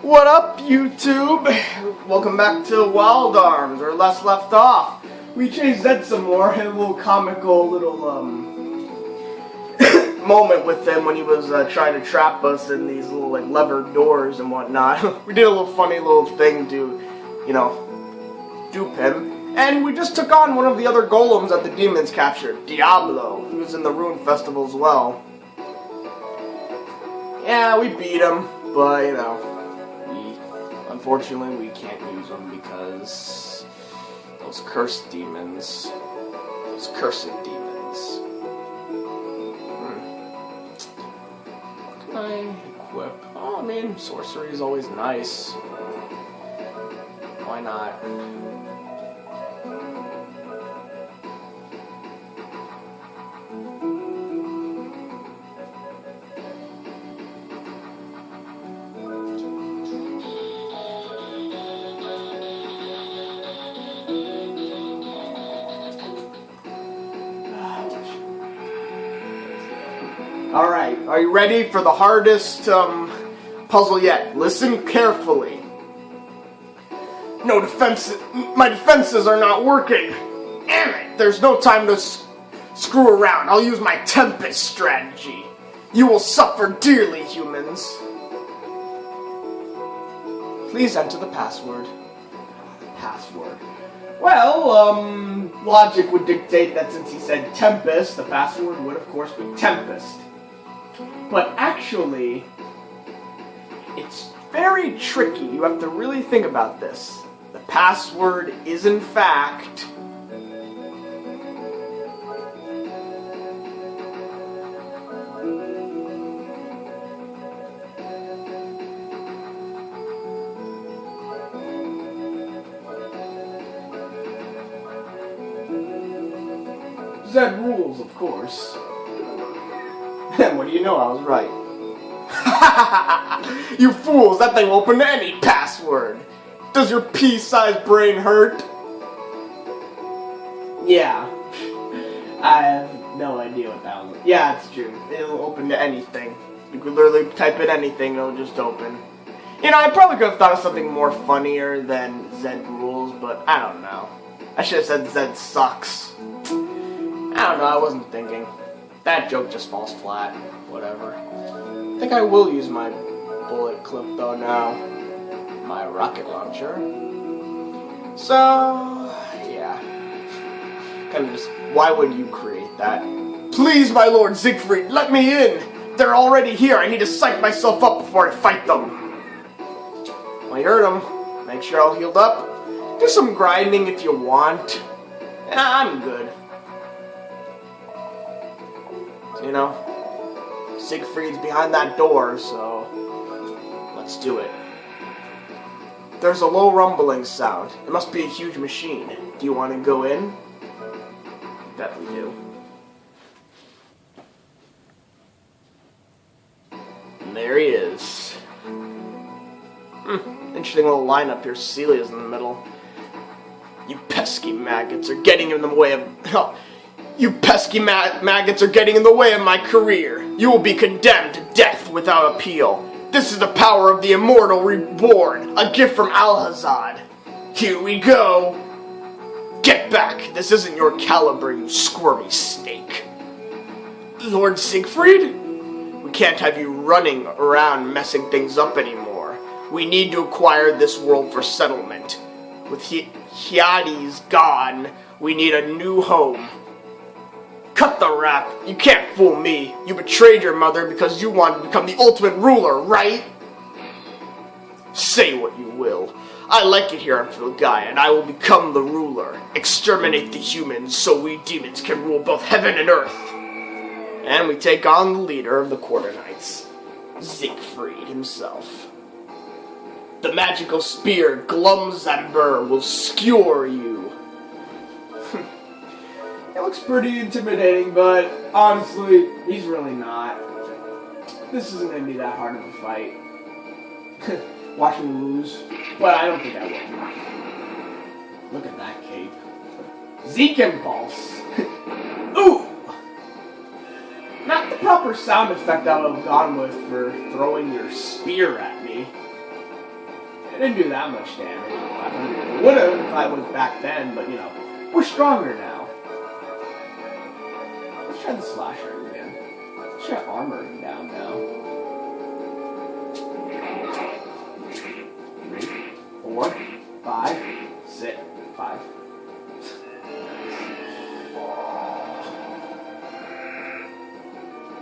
What up, YouTube? Welcome back to Wild Arms, or Less Left Off. We chased Zed some more, had a little comical moment with him when he was trying to trap us in these little levered doors and whatnot. We did a little funny little thing to, dupe him. And we just took on one of the other golems that the demons captured, Diablo, who was in the Rune Festival as well. Yeah, we beat him, but unfortunately we can't use them because those cursed demons. Those cursed demons. What can I equip? Oh, I mean, sorcery is always nice. Why not? Alright, are you ready for the hardest puzzle yet? Listen carefully. No defenses. My defenses are not working. Damn it, there's no time to screw around. I'll use my Tempest strategy. You will suffer dearly, humans. Please enter the password. Password. Well, logic would dictate that since he said Tempest, the password would of course be Tempest. But actually, it's very tricky. You have to really think about this. The password is in fact Zed rules, of course. And what do you know, I was right. You fools, that thing will open any password. Does your pea-sized brain hurt? Yeah. I have no idea what that was. Yeah, it's true. It'll open to anything. You could literally type in anything, it'll just open. I probably could have thought of something more funnier than Zed rules, but I don't know. I should have said Zed sucks. I don't know, I wasn't thinking. That joke just falls flat. Whatever. I think I will use my bullet clip though now. My rocket launcher. So, yeah. Kind of just, why would you create that? Please, my lord Zeikfried, let me in! They're already here. I need to psych myself up before I fight them. Well, you heard him. Make sure all healed up. Do some grinding if you want. I'm good. Zeikfried's behind that door, so let's do it. There's a low rumbling sound. It must be a huge machine. Do you want to go in? Bet we do. And there he is. Interesting little lineup here. Celia's in the middle. You pesky maggots are getting in the way of... You pesky maggots are getting in the way of my career. You will be condemned to death without appeal. This is the power of the immortal reborn, a gift from Alhazad. Here we go. Get back. This isn't your caliber, you squirmy snake. Lord Zeikfried? We can't have you running around messing things up anymore. We need to acquire this world for settlement. With Hyades gone, we need a new home. Cut the rap. You can't fool me. You betrayed your mother because you wanted to become the ultimate ruler, right? Say what you will. I like it here on Gaia, and I will become the ruler. Exterminate the humans so we demons can rule both heaven and earth. And we take on the leader of the Quarter Knights, Zeikfried himself. The magical spear Glumzamber will skewer you. It looks pretty intimidating, but honestly, he's really not. This isn't going to be that hard of a fight. Watch me lose. Well, I don't think I will. Look at that cape. Zeik Impulse. Ooh! Not the proper sound effect I would have gone with for throwing your spear at me. It didn't do that much damage. 500. It would have if I was back then, but you know, we're stronger now. Let's try the slasher again. Let's try armoring down now. 3, 4, 5, 6, 5.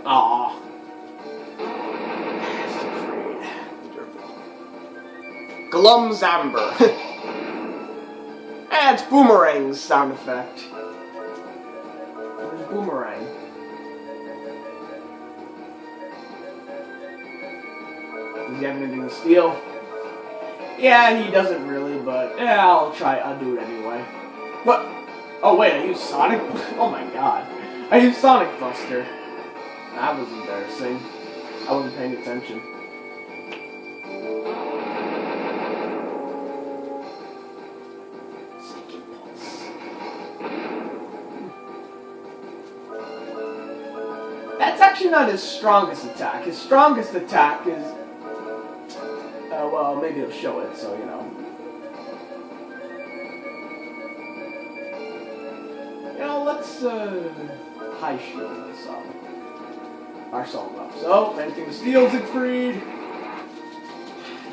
Aww. Glums Amber. It's Boomerang's sound effect. There's Boomerang. Does he have anything to steal? Yeah, he doesn't really, but yeah, I'll do it anyway. What? Oh wait, I used Sonic? Oh my god. I used Sonic Buster. That was embarrassing. I wasn't paying attention. That's actually not his strongest attack. His strongest attack is... well, maybe he'll show it, so, you know. You know, let's, high shield this up. Ourselves up. So, anything to steal, Zeikfried?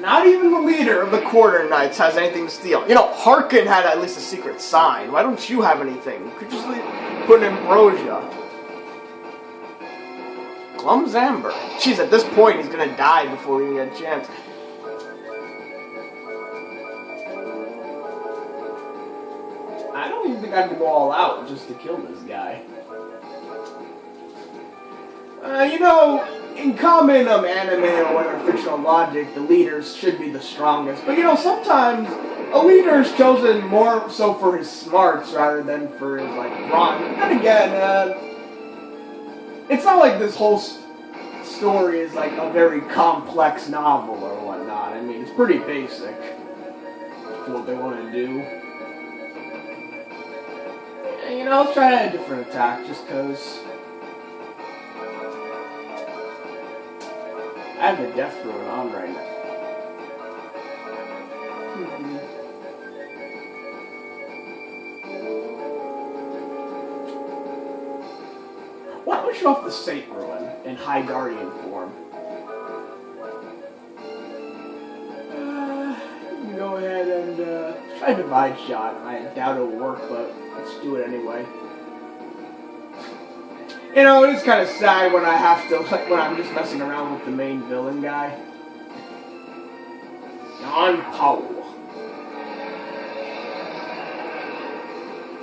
Not even the leader of the Quarter Knights has anything to steal. You know, Harkin had at least a secret sign. Why don't you have anything? You could just put an ambrosia. Glums Amber. Jeez, at this point, he's gonna die before we even get a chance. I don't even think I can go all out just to kill this guy. You know, in common anime or whatever fictional logic, the leaders should be the strongest. But you know, sometimes a leader is chosen more so for his smarts rather than for his, like, brawn. And again, it's not like this whole story is like a very complex novel or whatnot. I mean, it's pretty basic for what they want to do. And, you know, let's try a different attack just because I have the death rune on right now. Why don't we show off the Zeik ruin in High Guardian form? You can go ahead and try Divide Shot. I doubt it'll work, but let's do it anyway. You know, it is kind of sad when I have to, like, when I'm just messing around with the main villain guy. Non-Powell.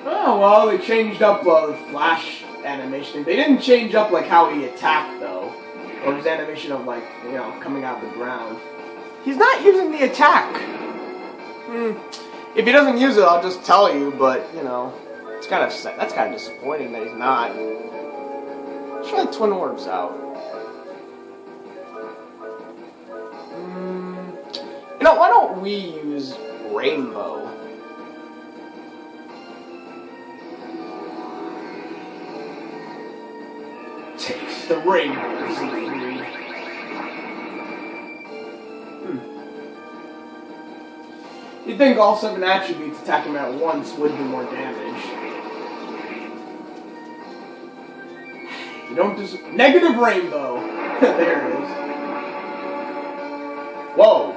Oh, well, they changed up the Flash animation. They didn't change up, like, how he attacked, though. Or his animation of, like, you know, coming out of the ground. He's not using the attack. If he doesn't use it, I'll just tell you, but, you know, it's kind of sad. That's kind of disappointing that he's not. Let's try Twin Orbs out. You know, why don't we use Rainbow? Taste the rainbow, Zeikfried. You'd think all 7 attributes attacking him at once would do more damage. You don't just... Negative rainbow! There it is. Whoa!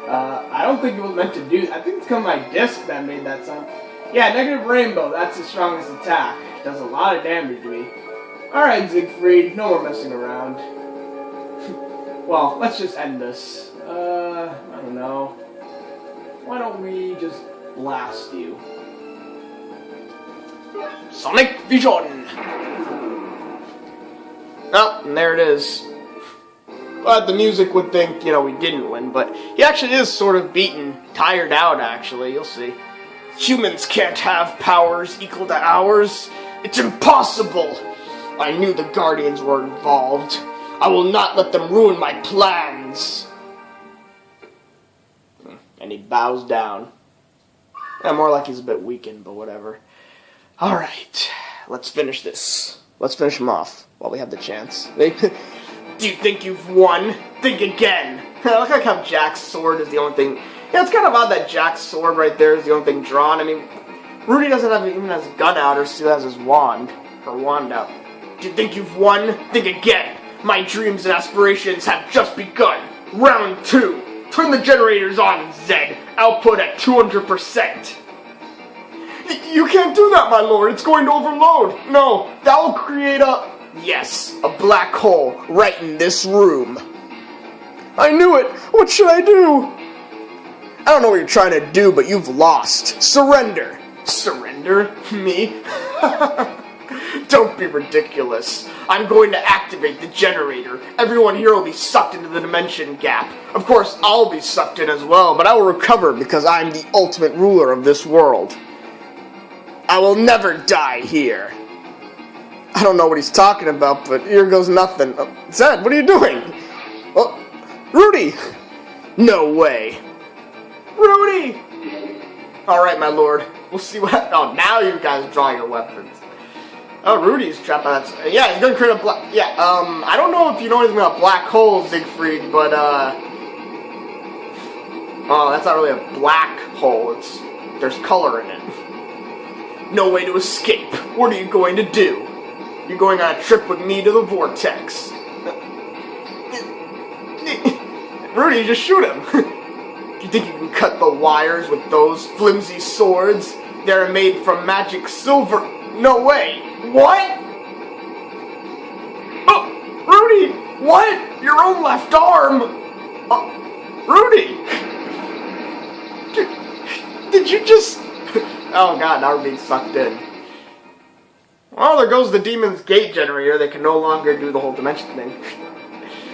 I don't think it was meant to do that. I think it's because my disc that made that sound. Yeah, negative rainbow, that's his strongest attack. Does a lot of damage to me. Alright, Zeikfried, no more messing around. Well, let's just end this. I don't know. Why don't we just blast you? Sonic Vision! Oh, and there it is. But the music would think, you know, we didn't win, but he actually is sort of beaten, tired out, actually, you'll see. Humans can't have powers equal to ours. It's impossible! I knew the Guardians were involved. I will not let them ruin my plans. And he bows down. More like he's a bit weakened, but whatever. Alright, let's finish this. Let's finish him off while we have the chance. Do you think you've won? Think again. I look like how Jack's sword is the only thing. Yeah, it's kind of odd that Jack's sword right there is the only thing drawn. I mean, Rudy doesn't have even has his gun out or still has his wand. Her wand out. Do you think you've won? Think again. My dreams and aspirations have just begun. Round 2. Turn the generators on, Zed. Output at 200%. You can't do that, my lord. It's going to overload. No, that will create a... Yes, a black hole right in this room. I knew it. What should I do? I don't know what you're trying to do, but you've lost. Surrender. Surrender? Me? Don't be ridiculous. I'm going to activate the generator. Everyone here will be sucked into the dimension gap. Of course, I'll be sucked in as well, but I will recover because I'm the ultimate ruler of this world. I will never die here. I don't know what he's talking about, but here goes nothing. Zed, what are you doing? Oh, Rudy! No way. Rudy! Alright, my lord. We'll see what... Oh, now you guys draw your weapons. Oh, Rudy's trapped on that... Yeah, he's gonna create a black... Yeah, I don't know if you know anything about black holes, Zeikfried, but, Oh, that's not really a black hole. It's... There's color in it. No way to escape. What are you going to do? You're going on a trip with me to the vortex. Rudy, just shoot him. You think you can cut the wires with those flimsy swords? They're made from magic silver. No way. What? Oh, Rudy! What? Your own left arm? Rudy! Did you just... Oh god, now we're being sucked in. Well, there goes the demon's gate generator. They can no longer do the whole dimension thing.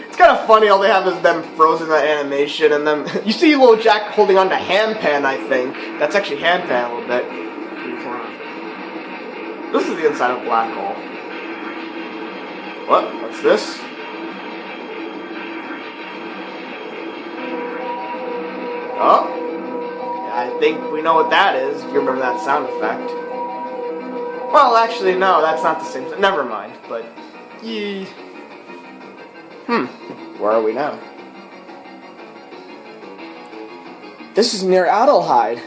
It's kind of funny all they have is them frozen that animation, and then you see little Jack holding on to handpan, I think. That's actually handpan a little bit. This is the inside of a black hole. What? What's this? Oh? I think we know what that is, if you remember that sound effect. Well, actually, no, that's not the same. Never mind, but... Yeah. Where are we now? This is near Adlehyde.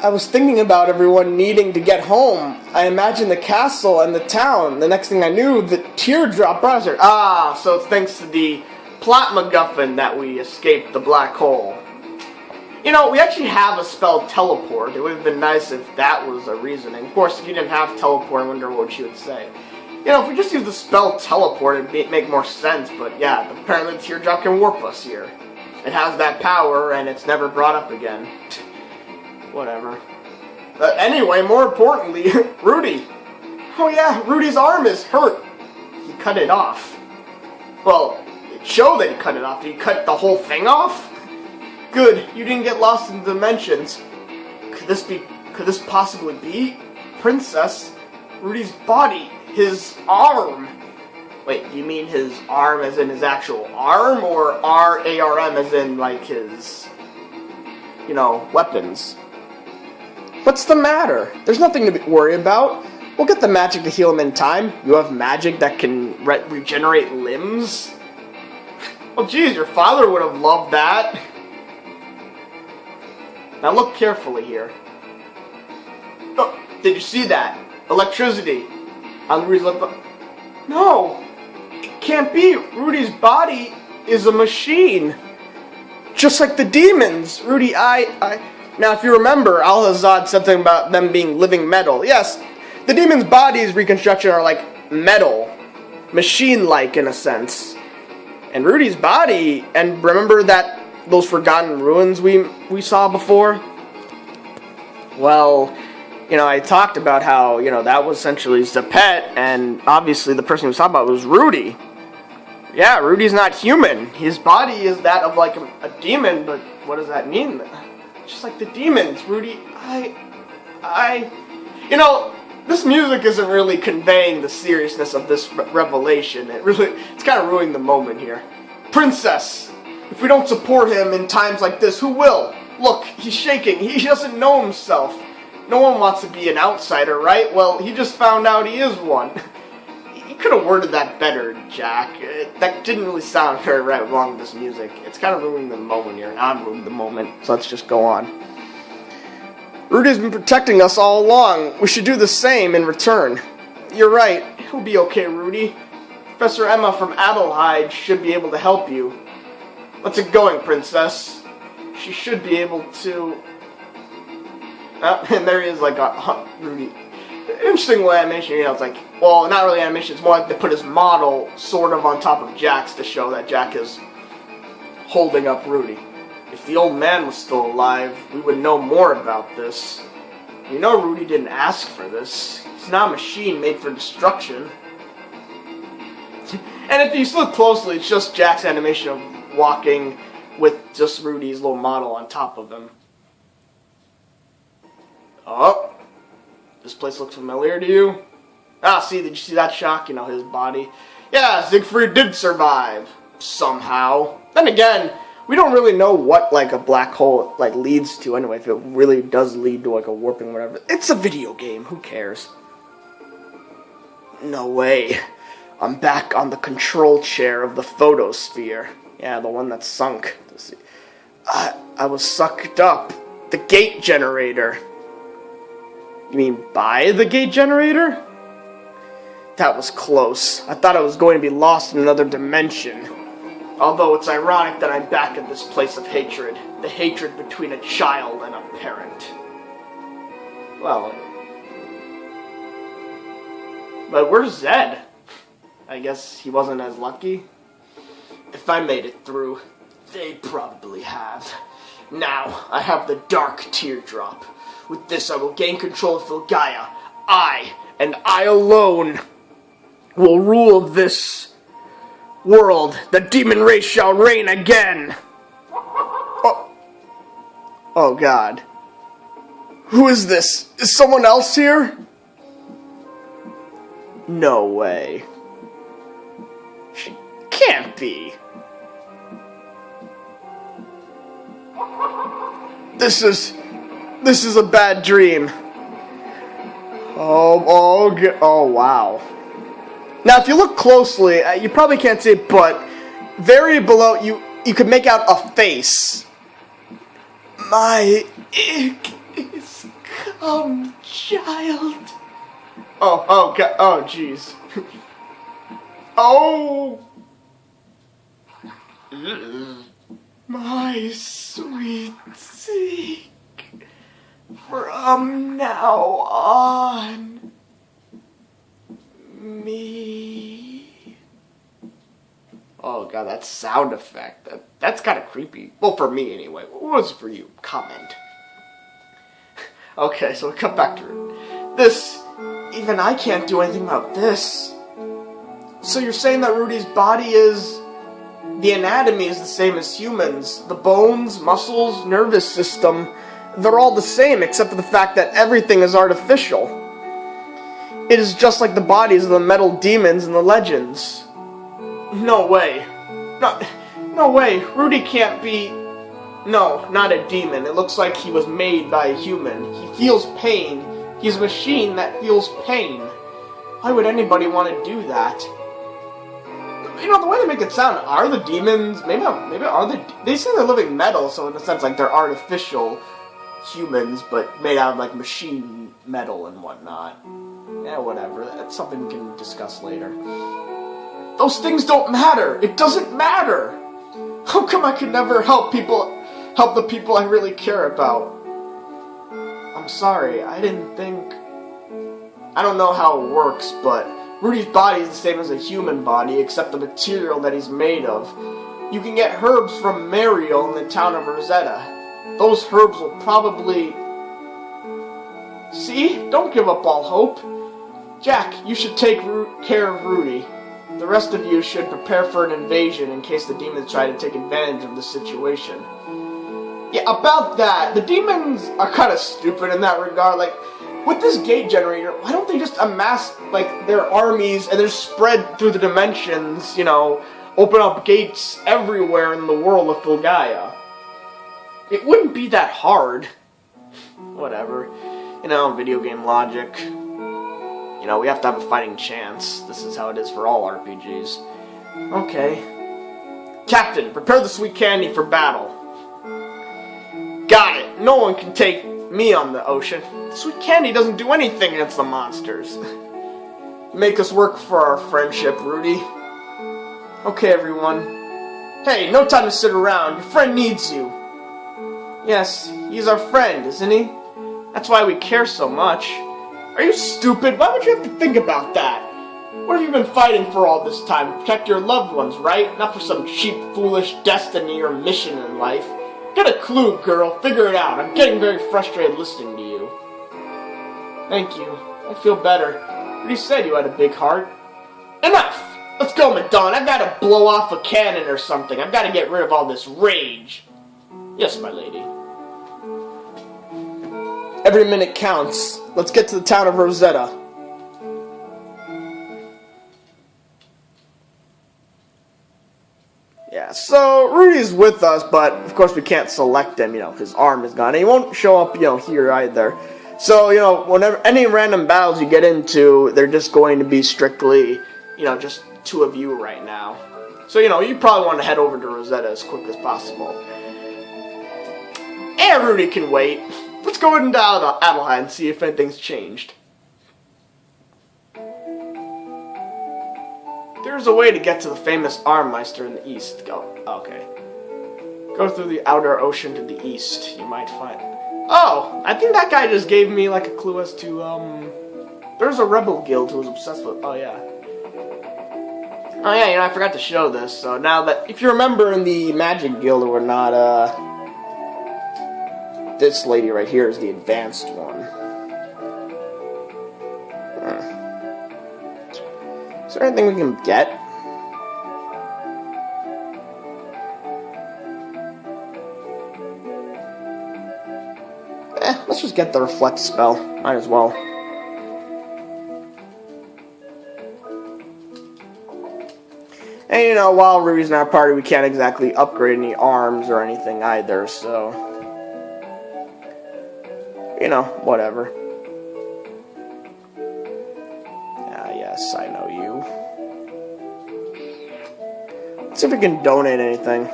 I was thinking about everyone needing to get home. I imagined the castle and the town. The next thing I knew, the teardrop browser. Ah, so it's thanks to the plot MacGuffin that we escaped the black hole. You know, we actually have a spell teleport. It would have been nice if that was a reasoning. Of course, if you didn't have teleport, I wonder what she would say. You know, if we just use the spell teleport, it'd make more sense. But yeah, apparently the teardrop can warp us here. It has that power, and it's never brought up again. Whatever. Anyway, more importantly, Rudy. Oh yeah, Rudy's arm is hurt. He cut it off. Well, it showed that he cut it off. Did he cut the whole thing off? Good, you didn't get lost in the dimensions. Could this possibly be? Princess, Rudy's body, his arm. Wait, you mean his arm as in his actual arm, or R-A-R-M as in, like, his, you know, weapons? What's the matter? There's nothing to worry about. We'll get the magic to heal him in time. You have magic that can regenerate limbs? Well, geez, your father would have loved that. Now look carefully here. Oh, did you see that? Electricity. On Rudy's left. No! It can't be. Rudy's body is a machine. Just like the demons. Rudy, Now, if you remember, Alhazad said something about them being living metal. Yes, the demon's body's reconstruction are like metal. Machine-like, in a sense. And Rudy's body, and remember that those forgotten ruins we saw before? Well, you know, I talked about how, you know, that was essentially the pet, and obviously the person we saw about was Rudy. Yeah, Rudy's not human. His body is that of, like, a demon, but what does that mean? Just like the demons, Rudy, you know, this music isn't really conveying the seriousness of this revelation. It's kind of ruining the moment here. Princess, if we don't support him in times like this, who will? Look, he's shaking. He doesn't know himself. No one wants to be an outsider, right? Well, he just found out he is one. could have worded that better, Jack. That didn't really sound very right along with this music. It's kind of ruining the moment here. I'm ruining the moment, so let's just go on. Rudy's been protecting us all along. We should do the same in return. You're right. He'll be okay, Rudy. Professor Emma from Adlehyde should be able to help you. What's it going, Princess? She should be able to... and there he is, like, Rudy. Interesting way animation, you know, it's like, well, not really animation, it's more like they put his model sort of on top of Jack's to show that Jack is holding up Rudy. If the old man was still alive, we would know more about this. You know Rudy didn't ask for this. He's not a machine made for destruction. And if you look closely, it's just Jack's animation of walking with just Rudy's little model on top of him. Oh, this place looks familiar to you? Ah, see, did you see that shock? You know, his body. Yeah, Zeikfried did survive. Somehow. Then again, we don't really know what, like, a black hole, like, leads to anyway, if it really does lead to, like, a warping or whatever. It's a video game. Who cares? No way. I'm back on the control chair of the photosphere. Yeah, the one that's sunk. I was sucked up. The gate generator. You mean by the gate generator? That was close. I thought I was going to be lost in another dimension. Although it's ironic that I'm back at this place of hatred. The hatred between a child and a parent. Well... But where's Zed? I guess he wasn't as lucky. If I made it through, they probably have. Now, I have the Dark Teardrop. With this, I will gain control of Filgaia. I, and I alone, will rule this world. The demon race shall reign again. Oh God. Who is this? Is someone else here? No way. She can't be. This is a bad dream. Oh, wow. Now, if you look closely, you probably can't see it, but very below, you could make out a face. My ink is come, child. Oh, God. Oh, jeez. Oh. My sweet Zeik. From now on, me. Oh God, that sound effect. That's kind of creepy. Well, for me anyway. What was it for you? Comment. Okay, so we come back to this. Even I can't do anything about this. So you're saying that Rudy's body is... The anatomy is the same as humans. The bones, muscles, nervous system... They're all the same, except for the fact that everything is artificial. It is just like the bodies of the metal demons in the legends. No way. No way. Rudy can't be... No, not a demon. It looks like he was made by a human. He feels pain. He's a machine that feels pain. Why would anybody want to do that? You know, the way they make it sound, are the demons... Maybe are they... They say they're living metal, so in a sense, like, they're artificial... humans, but made out of, like, machine metal and whatnot. Yeah, whatever. That's something we can discuss later. Those things don't matter! It doesn't matter! How come I could never help the people I really care about? I'm sorry, I didn't think... I don't know how it works, but Rudy's body is the same as a human body, except the material that he's made of. You can get herbs from Mario in the town of Rosetta. Those herbs will probably... See? Don't give up all hope. Jack, you should take care of Rudy. The rest of you should prepare for an invasion in case the demons try to take advantage of the situation. Yeah, about that, the demons are kind of stupid in that regard. Like, with this gate generator, why don't they just amass, like, their armies and just spread through the dimensions, you know, open up gates everywhere in the world of Filgaia? It wouldn't be that hard. Whatever. You know, video game logic. You know, we have to have a fighting chance. This is how it is for all RPGs. Okay. Captain, prepare the sweet candy for battle. Got it. No one can take me on the ocean. The sweet candy doesn't do anything against the monsters. Make us work for our friendship, Rudy. Okay, everyone. Hey, no time to sit around. Your friend needs you. Yes, he's our friend, isn't he? That's why we care so much. Are you stupid? Why would you have to think about that? What have you been fighting for all this time? Protect your loved ones, right? Not for some cheap, foolish destiny or mission in life. Get a clue, girl. Figure it out. I'm getting very frustrated listening to you. Thank you. I feel better. Rudy said you had a big heart. Enough! Let's go, Madonna. I've got to blow off a cannon or something. I've got to get rid of all this rage. Yes, my lady. Every minute counts. Let's get to the town of Rosetta. Yeah, so Rudy's with us, but of course we can't select him. You know, his arm is gone. And he won't show up, you know, here either. So, you know, whenever any random battles you get into, they're just going to be strictly, you know, just two of you right now. So, you know, you probably want to head over to Rosetta as quick as possible. And Rudy can wait. Let's go into Adlehyde and see if anything's changed. There's a way to get to the famous Armmeister in the east. Go. Okay. Go through the outer ocean to the east. You might find... Oh! I think that guy just gave me, like, a clue as to, There's a rebel guild who was obsessed with... Oh, yeah. Oh, yeah, you know, I forgot to show this. So now that... If you remember in the Magic Guild or whatnot, this lady right here is the advanced one. Is there anything we can get? Let's just get the reflect spell. Might as well. And you know, while Rudy's in our party, we can't exactly upgrade any arms or anything either, so... You know, whatever. Ah, yes, I know you. Let's see if we can donate anything.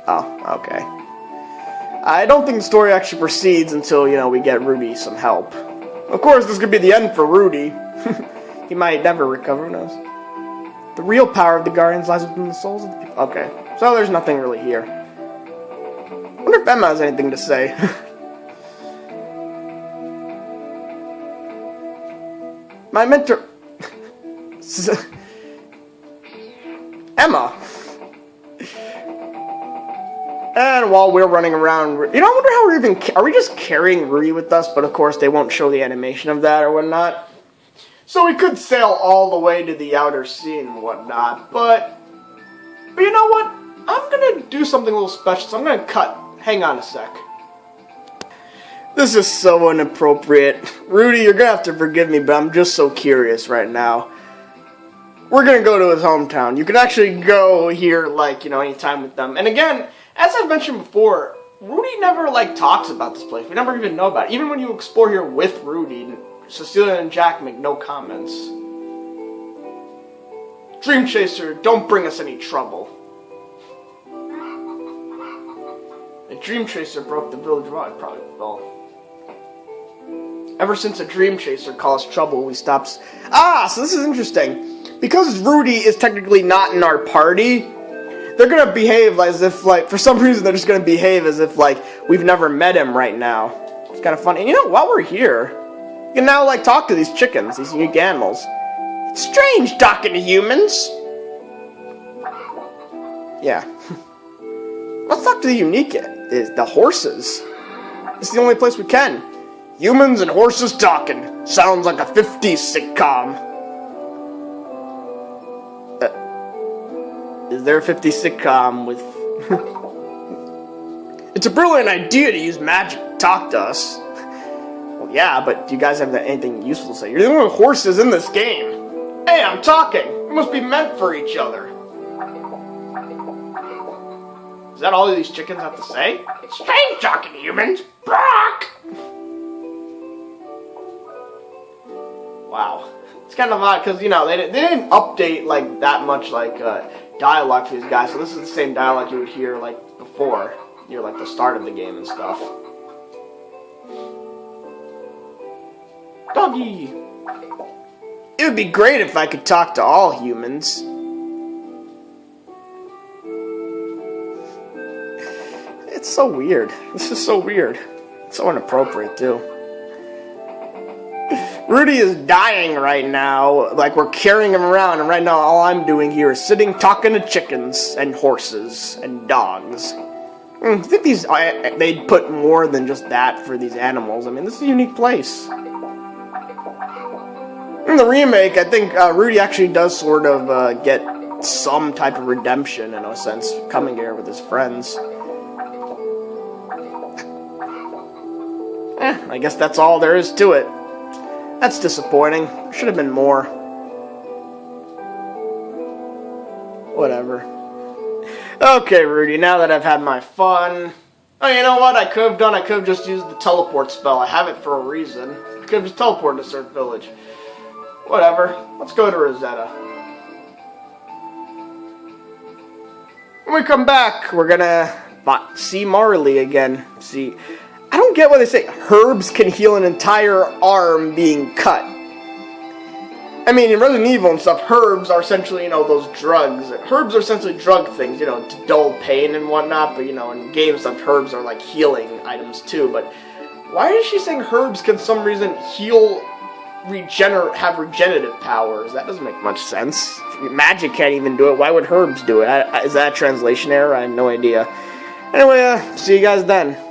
Oh, okay. I don't think the story actually proceeds until, you know, we get Rudy some help. Of course, this could be the end for Rudy. He might never recover, who knows? The real power of the Guardians lies within the souls of the people. Okay, so there's nothing really here. I wonder if Emma has anything to say. My mentor... Emma! And while we're running around... You know, I wonder how we're even... Are we just carrying Rudy with us? But of course, they won't show the animation of that or whatnot. So we could sail all the way to the outer sea and whatnot, but you know what? I'm gonna do something a little special, so I'm gonna cut. Hang on a sec. This is so inappropriate. Rudy, you're gonna have to forgive me, but I'm just so curious right now. We're gonna go to his hometown. You can actually go here, like, you know, anytime with them. And again, as I've mentioned before, Rudy never, like, talks about this place. We never even know about it. Even when you explore here with Rudy, Cecilia and Jack make no comments. Dream Chaser, don't bring us any trouble. A Dream Chaser broke the village wall. Probably will. Ever since a Dream Chaser caused trouble, we stopped... Ah, so this is interesting. Because Rudy is technically not in our party, they're gonna behave as if, like, for some reason they're just gonna behave as if, like, we've never met him right now. It's kind of funny. And you know, while we're here... You can now, like, talk to these chickens, these unique animals. It's strange talking to humans. Yeah. Let's talk to the unique, the horses. It's the only place we can. Humans and horses talking. Sounds like a 50s sitcom. Is there a 50s sitcom with... It's a brilliant idea to use magic to talk to us. Well, yeah, but do you guys have anything useful to say? You're the only horses in this game. Hey, I'm talking. We must be meant for each other. Is that all these chickens have to say? It's strange talking to humans. Brock! Wow. It's kind of odd because, you know, they didn't update, like, that much, like, dialogue for these guys. So this is the same dialogue you would hear, like, before. Near, like, the start of the game and stuff. Doggy! It would be great if I could talk to all humans. It's so weird. This is so weird. It's so inappropriate, too. Rudy is dying right now. Like, we're carrying him around, and right now all I'm doing here is sitting talking to chickens and horses and dogs. I think they'd put more than just that for these animals. I mean, this is a unique place. In the remake, I think Rudy actually does sort of get some type of redemption, in a sense, coming here with his friends. I guess that's all there is to it. That's disappointing. Should have been more. Whatever. Okay, Rudy, now that I've had my fun... Oh, you know what I could have done? I could have just used the teleport spell. I have it for a reason. I could have just teleported to Surf Village. Whatever. Let's go to Rosetta. When we come back, we're gonna see Marley again. See... I don't get why they say herbs can heal an entire arm being cut. I mean, in Resident Evil and stuff, herbs are essentially, you know, those drugs. Herbs are essentially drug things, you know, to dull pain and whatnot, but, you know, in games stuff, herbs are like healing items too, but why is she saying herbs can some reason heal, have regenerative powers? That doesn't make much sense. Magic can't even do it. Why would herbs do it? Is that a translation error? I have no idea. Anyway, see you guys then.